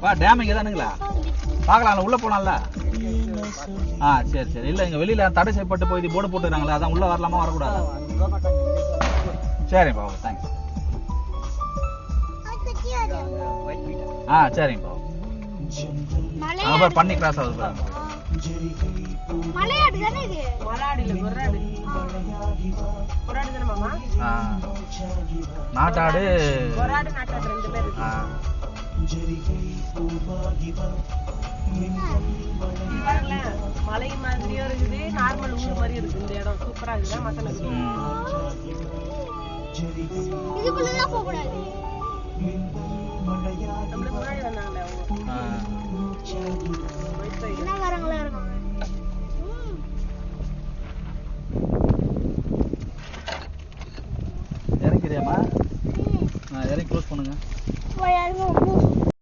வா டேம் இங்கே தானுங்களா பார்க்கலாம்ல உள்ளே போனால சரி சரி இல்லை இங்கே வெளியில் தடை செய்யப்பட்டு போய் போர்டு போட்டுக்கிறாங்களே அதான் உள்ளே வரலாமா வரக்கூடாது சரிப்பா தேங்க்ஸ் சரிங்கப்பா பண்ணி கிராஸ் ஆகுது நாட்டாடு மலை மாதிரியும் இருக்குது நார்மல் ஊர் மாதிரி இருக்கு இந்த இடம் சூப்பரா இருக்குல்ல மக்களுக்கு இதுக்குள்ளதான் போக கூடாது நம்மளுக்கு